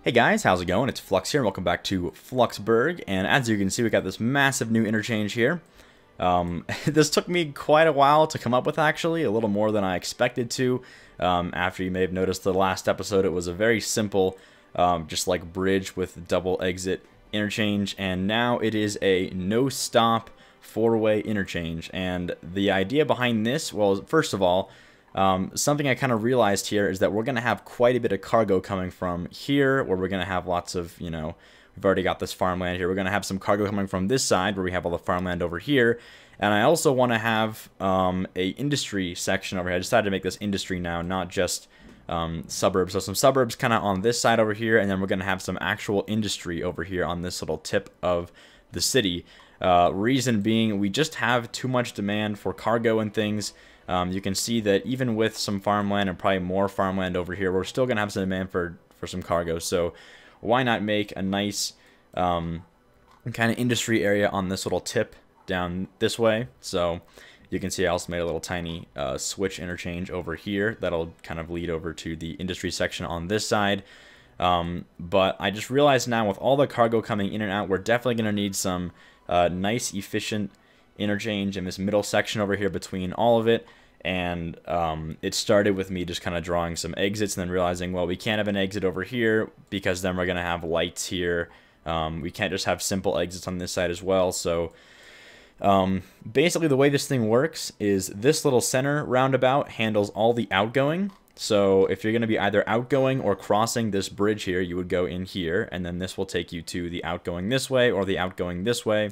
Hey guys, how's it going? It's Flux here, and welcome back to Fluxburgh, and as you can see, we got this massive new interchange here. This took me quite a while to come up with, actually, a little more than I expected to. After you may have noticed the last episode, it was a very simple, just like bridge with double exit interchange, and now it is a no-stop four-way interchange. And the idea behind this, well, first of all, something I kind of realized here is that we're going to have quite a bit of cargo coming from here, where we're going to have lots of, we've already got this farmland here. We're going to have some cargo coming from this side, where we have all the farmland over here. And I also want to have a industry section over here. I decided to make this industry now, not just suburbs. So some suburbs kind of on this side over here, and then we're going to have some actual industry over here on this little tip of the city. Reason being, we just have too much demand for cargo and things. You can see that even with some farmland and probably more farmland over here, we're still going to have some demand for some cargo. So why not make a nice kind of industry area on this little tip down this way? So you can see I also made a little tiny switch interchange over here that'll kind of lead over to the industry section on this side. But I just realized now, with all the cargo coming in and out, we're definitely going to need some nice, efficient interchange in this middle section over here between all of it. And it started with me just kind of drawing some exits and then realizing, well, we can't have an exit over here because then we're going to have lights here. We can't just have simple exits on this side as well. So basically the way this thing works is this little center roundabout handles all the outgoing. So if you're going to be either outgoing or crossing this bridge here, you would go in here, and then this will take you to the outgoing this way or the outgoing this way.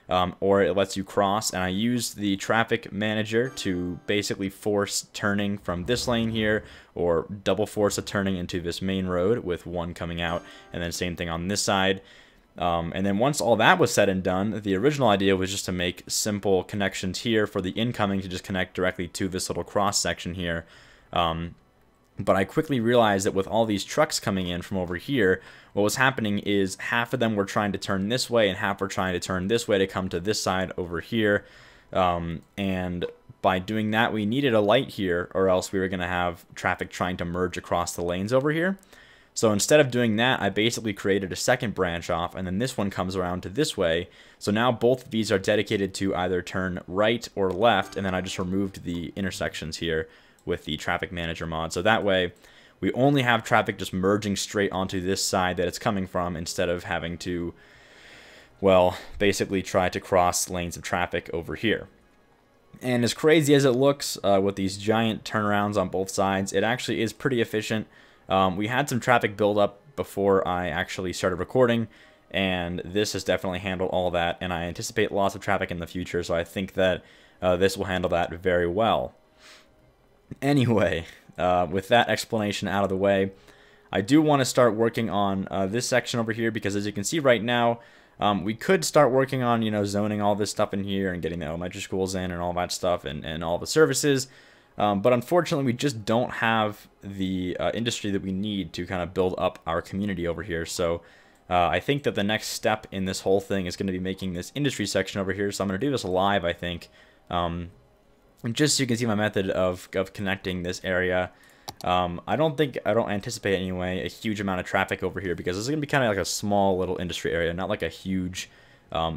Or it lets you cross, and I use the traffic manager to basically force turning from this lane here, or double force a turning into this main road with one coming out, and then same thing on this side. And then once all that was said and done, the original idea was just to make simple connections here for the incoming to just connect directly to this little cross section here. But I quickly realized that with all these trucks coming in from over here, what was happening is half of them were trying to turn this way and half were trying to turn this way to come to this side over here. And by doing that, we needed a light here, or else we were going to have traffic trying to merge across the lanes over here. So instead of doing that, I basically created a second branch off, and then this one comes around to this way. So now both of these are dedicated to either turn right or left, and then I just removed the intersections here with the traffic manager mod. So that way we only have traffic just merging straight onto this side that it's coming from, instead of having to, well, basically try to cross lanes of traffic over here. And as crazy as it looks with these giant turnarounds on both sides, it actually is pretty efficient. We had some traffic build up before I actually started recording, and this has definitely handled all that, and I anticipate lots of traffic in the future, so I think that this will handle that very well. Anyway, with that explanation out of the way, I do want to start working on this section over here, because as you can see right now, we could start working on, zoning all this stuff in here and getting the elementary schools in and all that stuff, and all the services. But unfortunately, we just don't have the industry that we need to kind of build up our community over here. So I think that the next step in this whole thing is going to be making this industry section over here. So I'm going to do this live, I think. Just so you can see my method of connecting this area. I don't anticipate anyway a huge amount of traffic over here, because this is going to be kind of like a small little industry area, not like a huge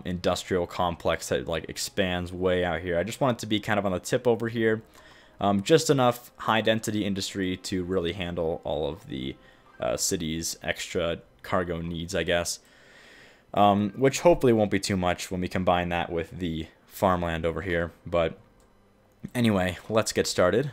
industrial complex that like expands way out here. I just want it to be kind of on the tip over here. Just enough high density industry to really handle all of the city's extra cargo needs, I guess. Which hopefully won't be too much when we combine that with the farmland over here. But anyway, let's get started.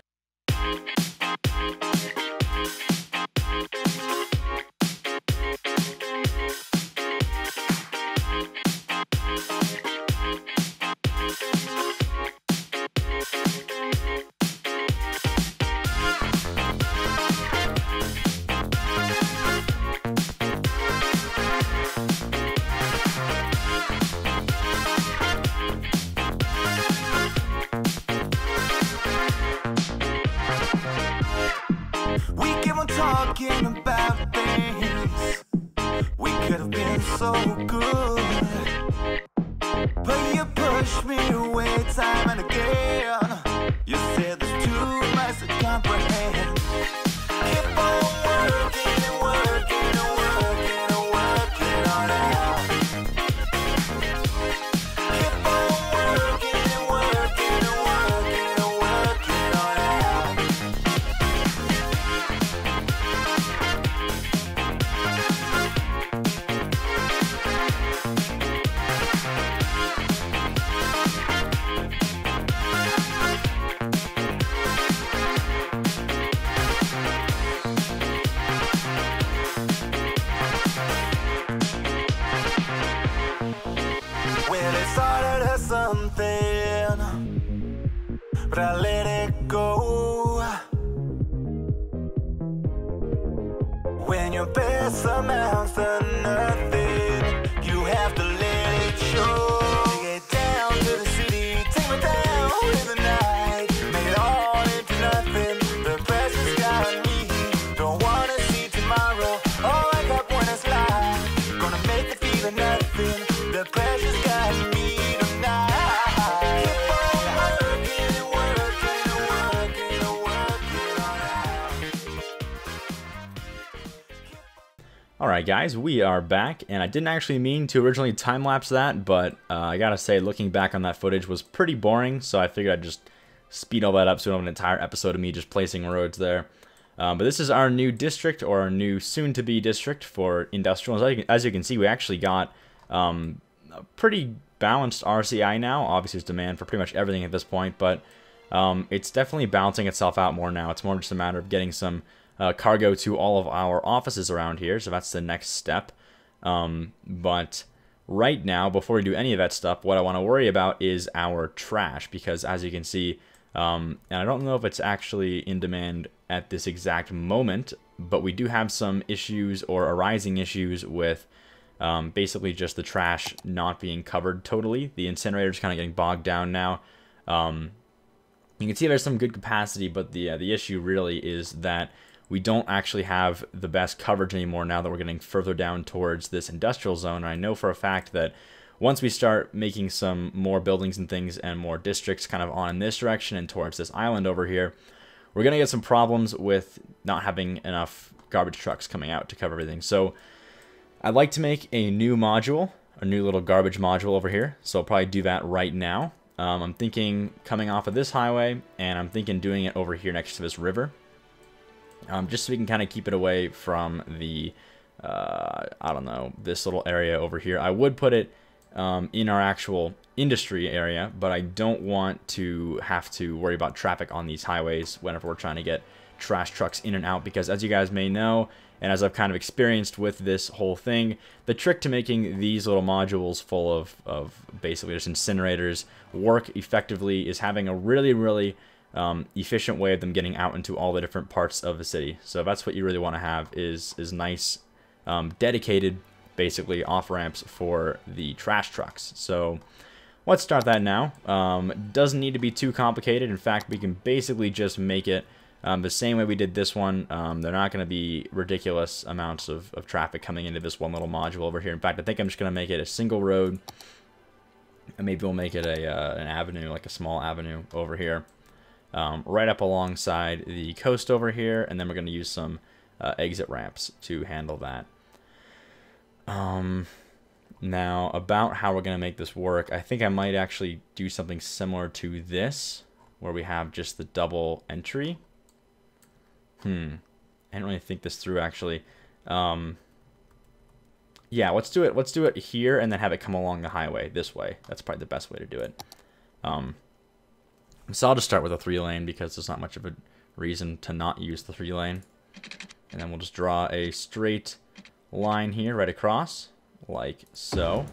but I let it go. When your best amounts to nothing, you have to let it show. Get down to the city, take me down in the night, make it all into nothing. The pressure's got me, don't wanna see tomorrow. All I got when it's live, gonna make it feel nothing. The pressure's got me tonight. Keep on working, working, working, working on out. Alright guys, we are back, and I didn't actually mean to originally time-lapse that, but I gotta say, looking back on that footage was pretty boring, so I figured I'd just speed all that up so we don't have an entire episode of me just placing roads there. But this is our new district, or our new soon-to-be district for industrial. As you can see, we actually got a pretty balanced RCI now. Obviously, there's demand for pretty much everything at this point, but it's definitely balancing itself out more now. It's more just a matter of getting some cargo to all of our offices around here, so that's the next step. But right now, before we do any of that stuff, what I want to worry about is our trash, because as you can see, and I don't know if it's actually in demand at this exact moment, but we do have some issues or arising issues with basically just the trash not being covered totally. The incinerator's kind of getting bogged down now. You can see there's some good capacity, but the issue really is that we don't actually have the best coverage anymore now that we're getting further down towards this industrial zone. And I know for a fact that once we start making some more buildings and things and more districts kind of on in this direction and towards this island over here, we're going to get some problems with not having enough garbage trucks coming out to cover everything. So I'd like to make a new module, a new little garbage module over here. So I'll probably do that right now. I'm thinking coming off of this highway, and I'm thinking doing it over here next to this river. Just so we can kind of keep it away from the, I don't know, this little area over here. I would put it in our actual industry area, but I don't want to have to worry about traffic on these highways whenever we're trying to get trash trucks in and out, because as you guys may know, and as I've kind of experienced with this whole thing, the trick to making these little modules full of basically just incinerators work effectively is having a really efficient way of them getting out into all the different parts of the city. So that's what you really want to have is nice dedicated basically off ramps for the trash trucks. So let's start that now. Doesn't need to be too complicated. In fact, we can basically just make it the same way we did this one. They're not going to be ridiculous amounts of traffic coming into this one little module over here. In fact, I think I'm just going to make it a single road, and maybe we'll make it an avenue, like a small avenue over here, right up alongside the coast over here, and then we're going to use some exit ramps to handle that. Now, about how we're going to make this work, I think I might actually do something similar to this, where we have just the double entry. I didn't really think this through, actually. Yeah, let's do it here, and then have it come along the highway this way. That's probably the best way to do it. So I'll just start with a 3-lane, because there's not much of a reason to not use the 3-lane. And then we'll just draw a straight line here right across, like so.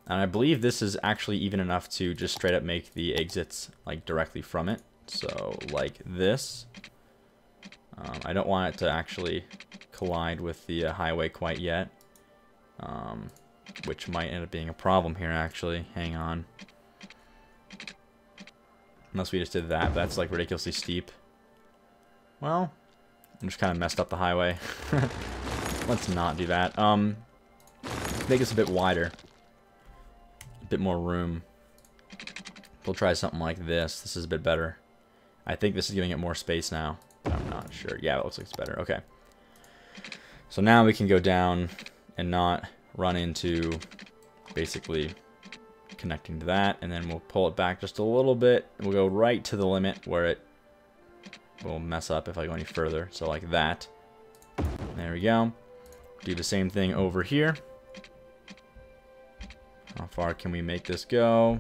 And I believe this is actually even enough to just straight up make the exits like directly from it. So like this. I don't want it to actually collide with the highway quite yet, which might end up being a problem here actually. Hang on. Unless we just did that, that's like ridiculously steep. Well, I just kind of messed up the highway. Let's not do that. Make this a bit wider. A bit more room. We'll try something like this. This is a bit better. I think this is giving it more space now. I'm not sure. Yeah, it looks like it's better. Okay. So now we can go down and not run into basically connecting to that, and then we'll pull it back just a little bit. We'll go right to the limit where it will mess up if I go any further. So like that. There we go. Do the same thing over here. How far can we make this go?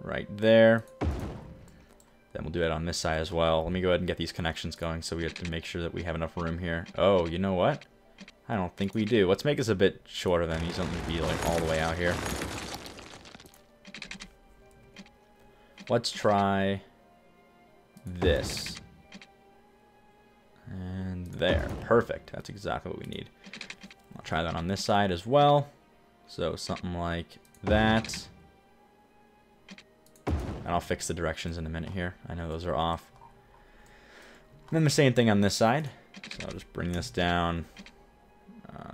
Right there. Then we'll do it on this side as well. Let me go ahead and get these connections going so we have to make sure that we have enough room here. Oh, you know what? I don't think we do. Let's make this a bit shorter then. These don't need to be like all the way out here. Let's try this. And there. Perfect. That's exactly what we need. I'll try that on this side as well. So something like that. And I'll fix the directions in a minute here. I know those are off. And then the same thing on this side. So I'll just bring this down.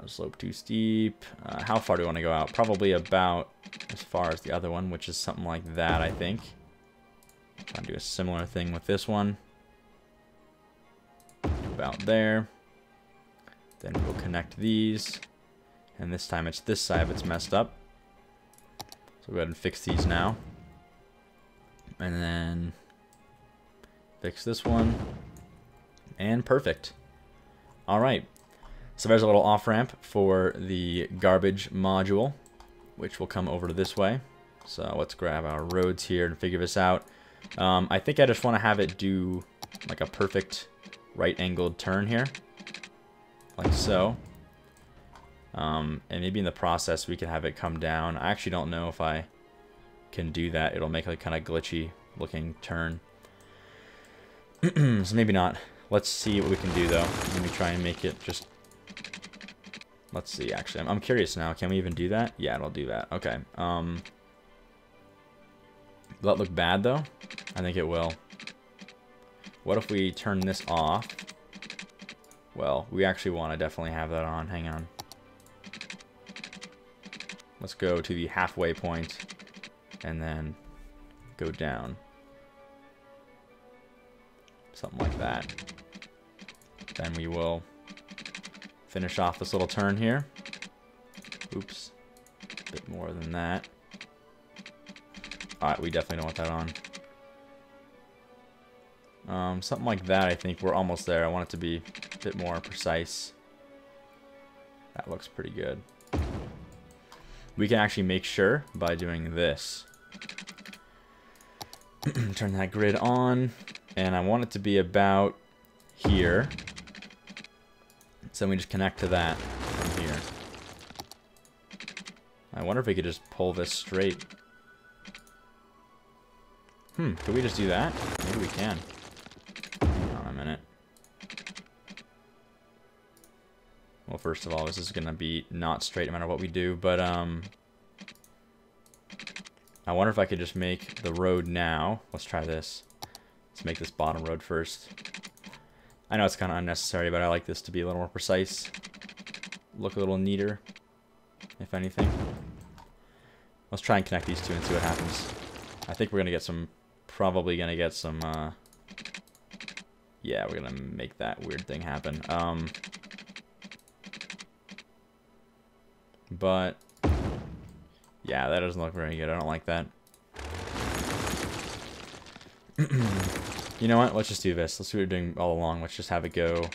Slope too steep. How far do we want to go out? Probably about as far as the other one, which is something like that, I think. Try and do a similar thing with this one. About there. Then we'll connect these. And this time it's this side that's messed up. So go ahead and fix these now. And then fix this one. And perfect. Alright. So there's a little off-ramp for the garbage module, which will come over this way. So let's grab our roads here and figure this out. I think I just want to have it do like a perfect right-angled turn here. Like so. And maybe in the process we can have it come down. I actually don't know if I can do that. It'll make like kind of glitchy looking turn. So maybe not. Let's see what we can do though. Let me try and make it just... Let's see, actually. I'm curious now. Can we even do that? Yeah, it'll do that. Okay. Will that look bad, though? I think it will. What if we turn this off? Well, we actually want to definitely have that on. Hang on. Let's go to the halfway point and then go down. Something like that. Then we will finish off this little turn here. Oops. A bit more than that. Alright, we definitely don't want that on. Something like that, I think. We're almost there. I want it to be a bit more precise. That looks pretty good. We can actually make sure by doing this. Turn that grid on. And I want it to be about here. So then we just connect to that from here. I wonder if we could just pull this straight. Could we just do that? Maybe we can. Hang on a minute. Well, first of all, this is going to be not straight no matter what we do, but I wonder if I could just make the road now. Let's try this. Let's make this bottom road first. I know it's kind of unnecessary, but I like this to be a little more precise. Look a little neater, if anything. Let's try and connect these two and see what happens. I think we're going to get some... Probably going to get some... yeah, we're going to make that weird thing happen. But... yeah, that doesn't look very good. I don't like that. You know what? Let's just do this. Let's do what we're doing all along. Let's just have it go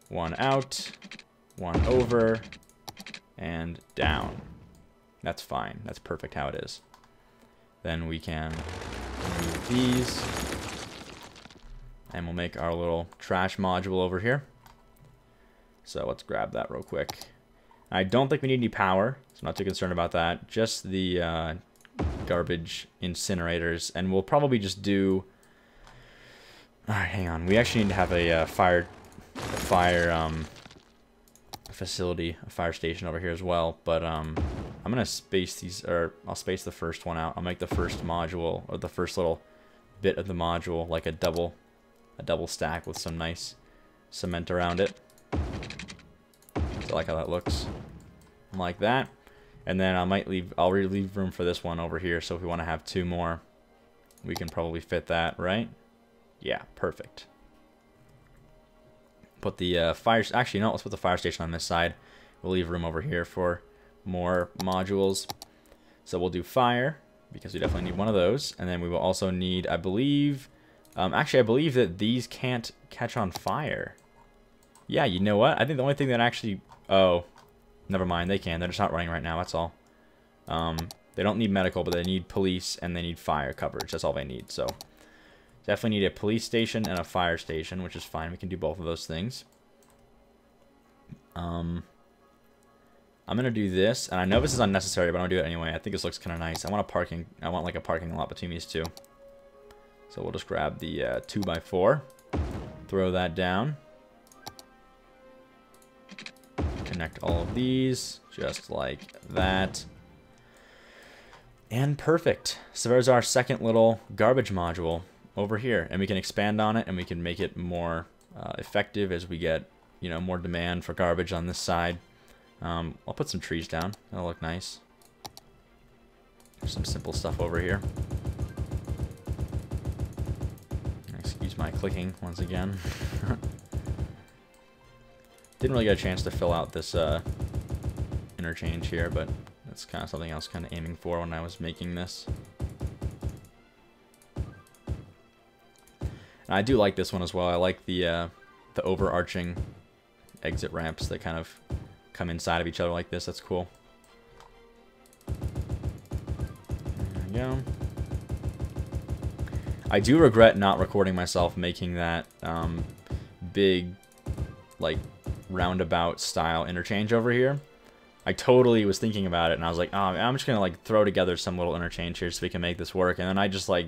one out, one over, and down. That's fine. That's perfect how it is. Then we can remove these. And we'll make our little trash module over here. So let's grab that real quick. I don't think we need any power, so I'm not too concerned about that. Just the garbage incinerators. And we'll probably just do... Alright, hang on. We actually need to have a fire facility, a fire station over here as well. But I'm gonna space these, or I'll space the first one out. I'll make the first module, or the first little bit of the module, like a double stack with some nice cement around it. So I like how that looks, like that. And then I'll leave room for this one over here. So if we want to have two more, we can probably fit that, right? Yeah, perfect. Put the actually no, let's put the fire station on this side. We'll leave room over here for more modules. So we'll do fire, because we definitely need one of those. And then we will also need, I believe, actually I believe that these can't catch on fire. Yeah, you know what? I think the only thing that actually, oh, never mind, they can. They're just not running right now, that's all. They don't need medical, but they need police and they need fire coverage. That's all they need, so. Definitely need a police station and a fire station, which is fine. We can do both of those things. I'm going to do this, and I know this is unnecessary, but I'm going to do it anyway. I think this looks kind of nice. I want like a parking lot between these two. So we'll just grab the 2x4, throw that down, connect all of these just like that, and perfect. So there's our second little garbage module over here, and we can expand on it and we can make it more effective as we get, you know, more demand for garbage on this side. I'll put some trees down. That'll look nice. There's some simple stuff over here. Excuse my clicking once again. Didn't really get a chance to fill out this interchange here, but that's kind of something I was kind of aiming for when I was making this. And I do like this one as well. I like the overarching exit ramps that kind of come inside of each other like this. That's cool. There we go. I do regret not recording myself making that big, like, roundabout style interchange over here. I totally was thinking about it, and I was like, oh, I'm just gonna like throw together some little interchange here so we can make this work. And then I just like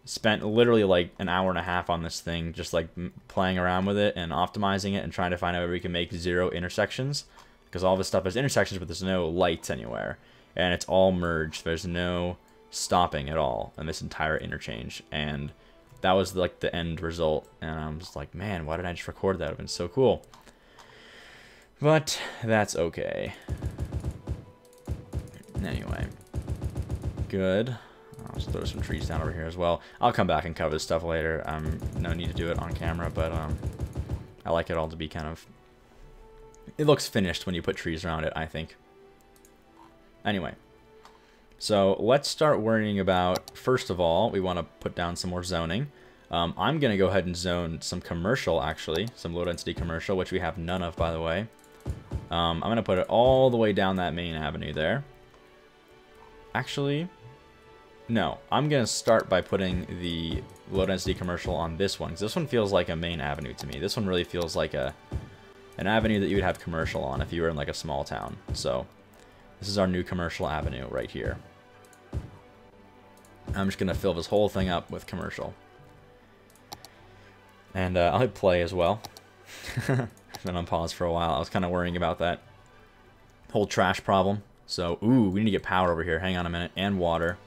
spent literally like an hour and a half on this thing, just like playing around with it and optimizing it and trying to find out where we can make 0 intersections, because all this stuff is intersections, but there's no lights anywhere, and it's all merged. There's no stopping at all in this entire interchange, and that was like the end result. And I'm just like, man, why didn't I just record that? It would have been so cool. But that's okay. Anyway, good. I'll just throw some trees down over here as well. I'll come back and cover this stuff later. No need to do it on camera, but I like it all to be kind of... It looks finished when you put trees around it, I think. Anyway, so let's start worrying about, first of all, we want to put down some more zoning. I'm going to go ahead and zone some commercial, actually. Some low-density commercial, which we have none of, by the way. I'm going to put it all the way down that main avenue there. Actually, no. I'm going to start by putting the low-density commercial on this one, because this one feels like a main avenue to me. This one really feels like an avenue that you would have commercial on if you were in like a small town. So this is our new commercial avenue right here. I'm just going to fill this whole thing up with commercial. And I'll hit play as well. Been on pause for a while. I was kind of worrying about that whole trash problem. So, ooh, we need to get power over here. Hang on a minute. And water.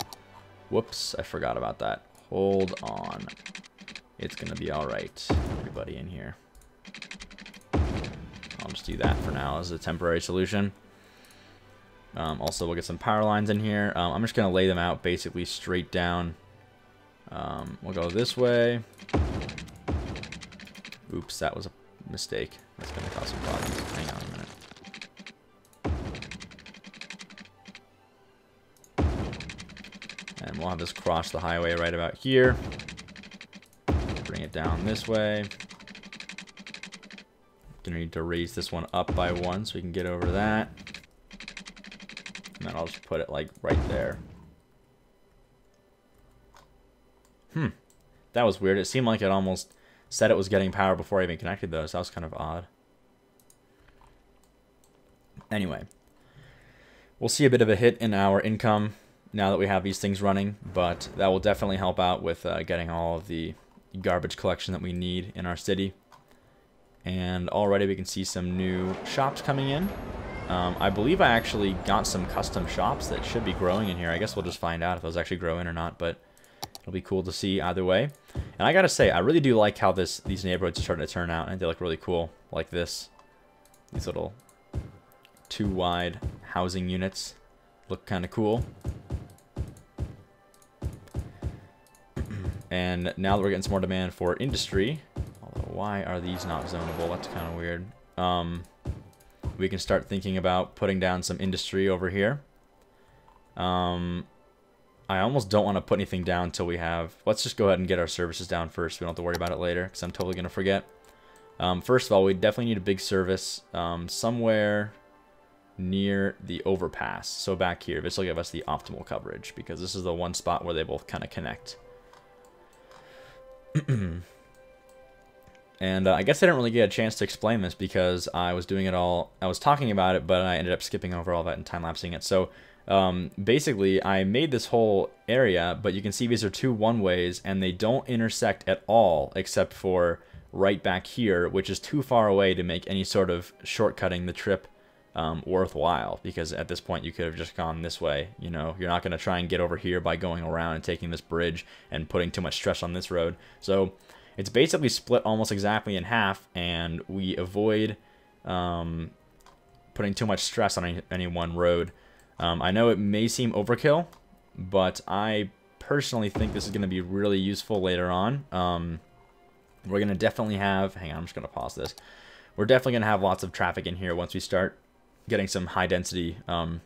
Whoops, I forgot about that. Hold on. It's going to be alright. Everybody in here. I'll just do that for now as a temporary solution. Also, we'll get some power lines in here. I'm just going to lay them out basically straight down. We'll go this way. Oops, that was a mistake. That's going to cause some problems. Hang on a minute. And we'll have this cross the highway right about here. Bring it down this way. Gonna need to raise this one up by 1 so we can get over that. And then I'll just put it like right there. That was weird. It seemed like it almost said it was getting power before I even connected those. That was kind of odd. Anyway, we'll see a bit of a hit in our income now that we have these things running, but that will definitely help out with getting all of the garbage collection that we need in our city. And already we can see some new shops coming in. I believe I actually got some custom shops that should be growing in here. I guess we'll just find out if those actually grow in or not, but it'll be cool to see either way. And I gotta say, I really do like how these neighborhoods are starting to turn out, and they look really cool, like this. These little 2-wide housing units look kind of cool. And now that we're getting some more demand for industry, although why are these not zonable? That's kind of weird. We can start thinking about putting down some industry over here. I almost don't want to put anything down until we have... Let's just go ahead and get our services down first. We don't have to worry about it later, because I'm totally going to forget. First of all, we definitely need a big service somewhere near the overpass. So back here, this will give us the optimal coverage, because this is the one spot where they both kind of connect. And I guess I didn't really get a chance to explain this because I was doing it all... I was talking about it, but I ended up skipping over all that and time-lapsing it. So Basically, I made this whole area, but you can see these are two one-ways, and they don't intersect at all, except for right back here, which is too far away to make any sort of shortcutting the trip worthwhile, because at this point you could have just gone this way. You know, you're not going to try and get over here by going around and taking this bridge and putting too much stress on this road. So it's basically split almost exactly in half, and we avoid putting too much stress on any one road. I know it may seem overkill, but I personally think this is going to be really useful later on. We're going to definitely have... Hang on, I'm just going to pause this. We're definitely going to have lots of traffic in here once we start getting some high density... not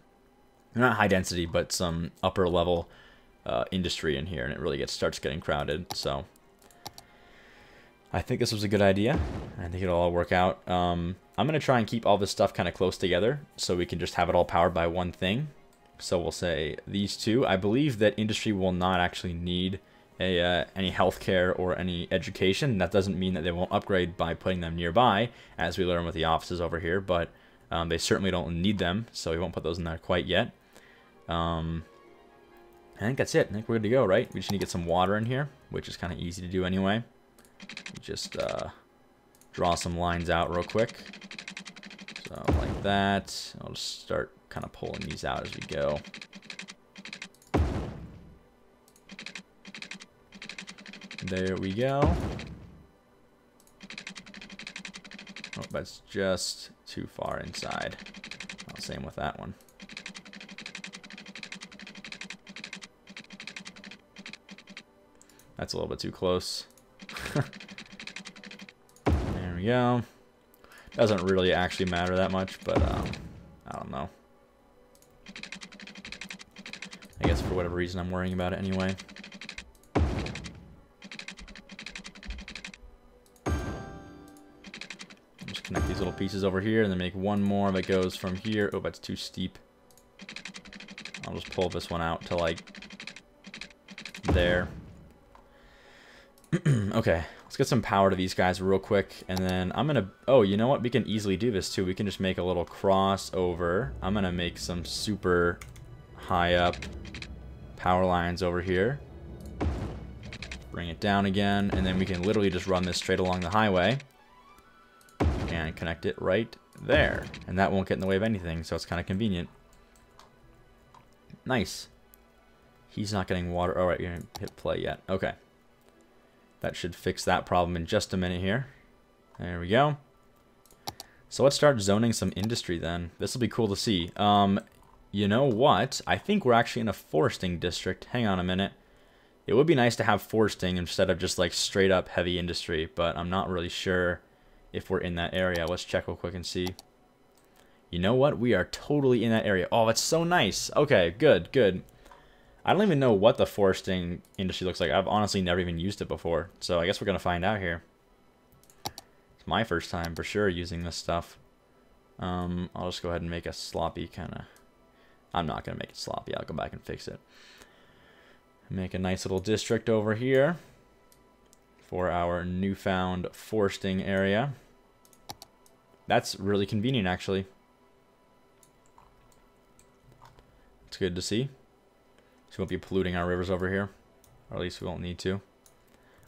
high density, but some upper level industry in here, and it really starts getting crowded. So I think this was a good idea. I think it'll all work out. I'm going to try and keep all this stuff kind of close together so we can just have it all powered by one thing. So we'll say these two. I believe that industry will not actually need any healthcare or any education. That doesn't mean that they won't upgrade by putting them nearby, as we learn with the offices over here, but they certainly don't need them, so we won't put those in there quite yet. I think that's it. I think we're good to go, right? We just need to get some water in here, which is kind of easy to do anyway. Just draw some lines out real quick. So like that. I'll just start kind of pulling these out as we go. There we go. Oh, that's just too far inside. Oh, same with that one. That's a little bit too close. There we go. Doesn't really actually matter that much, but I don't know. I guess for whatever reason I'm worrying about it anyway. Just connect these little pieces over here and then make one more that goes from here. Oh, that's too steep. I'll just pull this one out to like there. Okay, let's get some power to these guys real quick, and then I'm gonna... Oh, you know what? We can easily do this too. We can just make a little crossover. I'm gonna make some super high up power lines over here. Bring it down again, and then we can literally just run this straight along the highway and connect it right there. And that won't get in the way of anything, so it's kind of convenient. Nice. He's not getting water. All right, you're gonna hit play yet. Okay. That should fix that problem in just a minute here. There we go. So let's start zoning some industry then. This will be cool to see. You know what? I think we're actually in a foresting district. Hang on a minute. It would be nice to have foresting instead of just like straight up heavy industry, but I'm not really sure if we're in that area. Let's check real quick and see. You know what? We are totally in that area. Oh, that's so nice. Okay, good, good. I don't even know what the foresting industry looks like. I've honestly never even used it before. So I guess we're going to find out here. It's my first time for sure using this stuff. I'll just go ahead and make a sloppy kind of... I'm not going to make it sloppy. I'll go back and fix it. Make a nice little district over here for our newfound foresting area. That's really convenient, actually. It's good to see. So we won't be polluting our rivers over here. Or at least we won't need to.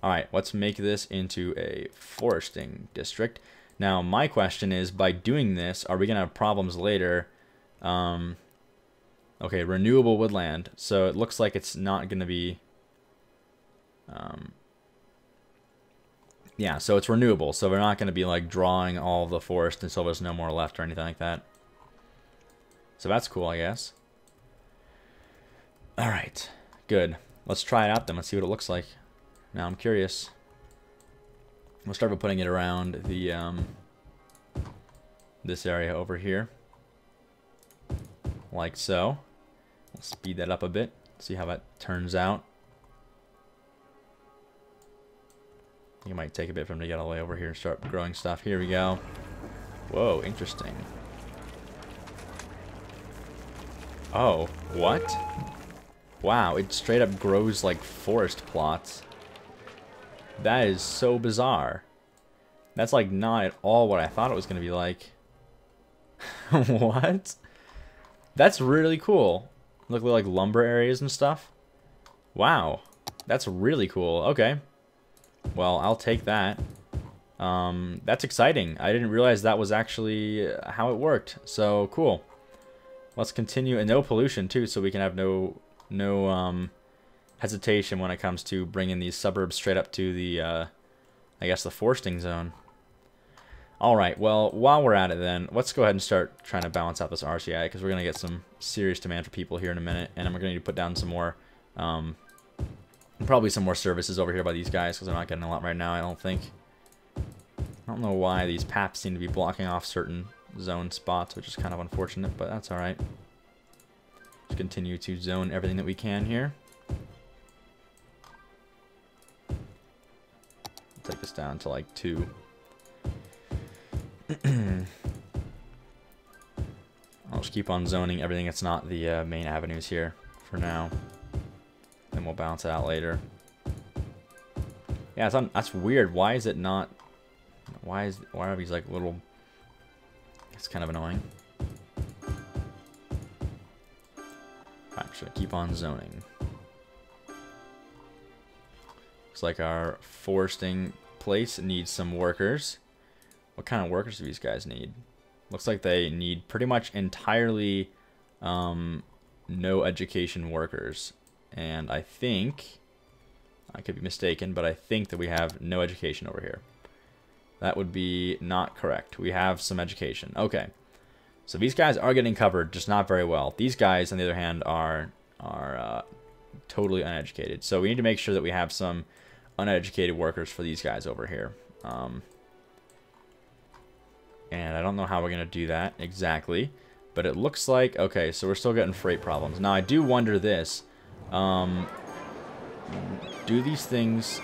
Alright, let's make this into a foresting district. Now, my question is, by doing this, are we going to have problems later? Okay, renewable woodland. So it looks like it's not going to be... yeah, so it's renewable. So we're not going to be like drawing all the forest until there's no more left or anything like that. So that's cool, I guess. Alright, good. Let's try it out then. Let's see what it looks like. Now I'm curious. We'll start by putting it around the this area over here. Like so. We'll speed that up a bit. See how that turns out. I think it might take a bit for him to get all the way over here and start growing stuff. Here we go. Whoa, interesting. Oh, what? Wow, it straight up grows like forest plots. That is so bizarre. That's like not at all what I thought it was going to be like. What? That's really cool. Look like lumber areas and stuff. Wow. That's really cool. Okay. Well, I'll take that. That's exciting. I didn't realize that was actually how it worked. So, cool. Let's continue. And no pollution, too, so we can have no hesitation when it comes to bringing these suburbs straight up to the, I guess, the foresting zone. Alright, well, while we're at it then, let's go ahead and start trying to balance out this RCI, because we're going to get some serious demand for people here in a minute, and I'm going to need to put down some more, probably some more services over here by these guys, because I'm not getting a lot right now, I don't think. I don't know why these paths seem to be blocking off certain zone spots, which is kind of unfortunate, but that's alright. Just continue to zone everything that we can here. Take this down to like 2. I'll just keep on zoning everything that's not the main avenues here for now. Then we'll balance it out later. Yeah, that's weird. Why is it not... Why are these like little... It's kind of annoying. Actually, keep on zoning. Looks like our foresting place needs some workers. What kind of workers do these guys need? Looks like they need pretty much entirely no education workers. And I think, I could be mistaken, but I think that we have no education over here. That would be not correct. We have some education. Okay. So these guys are getting covered, just not very well. These guys, on the other hand, are totally uneducated. So we need to make sure that we have some uneducated workers for these guys over here. And I don't know how we're going to do that exactly. But it looks like... Okay, so we're still getting freight problems. Now, I do wonder this. Do these things...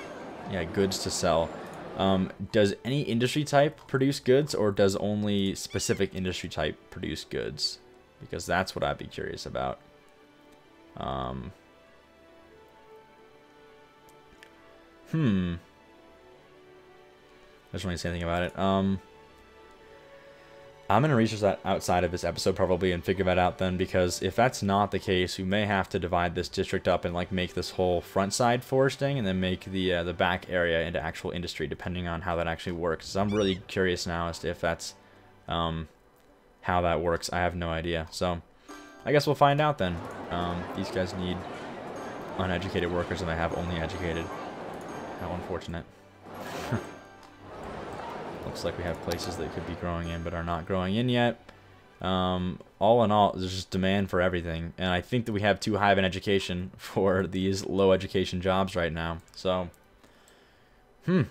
Yeah, goods to sell. Does any industry type produce goods, or does only specific industry type produce goods? Because that's what I'd be curious about. I just want to say anything about it. I'm going to research that outside of this episode probably and figure that out then, because if that's not the case, we may have to divide this district up and like make this whole front side foresting and then make the back area into actual industry, depending on how that actually works. So I'm really curious now as to if that's how that works. I have no idea. So I guess we'll find out then. These guys need uneducated workers and they have only educated. How unfortunate. Looks like we have places that could be growing in but are not growing in yet. All in all, there's just demand for everything. And I think that we have too high of an education for these low education jobs right now. So, I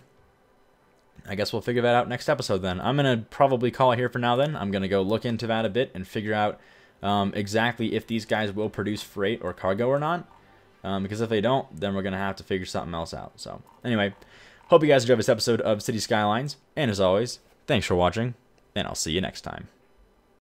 guess we'll figure that out next episode then. I'm going to probably call it here for now then. I'm going to go look into that a bit and figure out exactly if these guys will produce freight or cargo or not. Because if they don't, then we're going to have to figure something else out. So, anyway, hope you guys enjoyed this episode of City Skylines. And as always, thanks for watching, and I'll see you next time.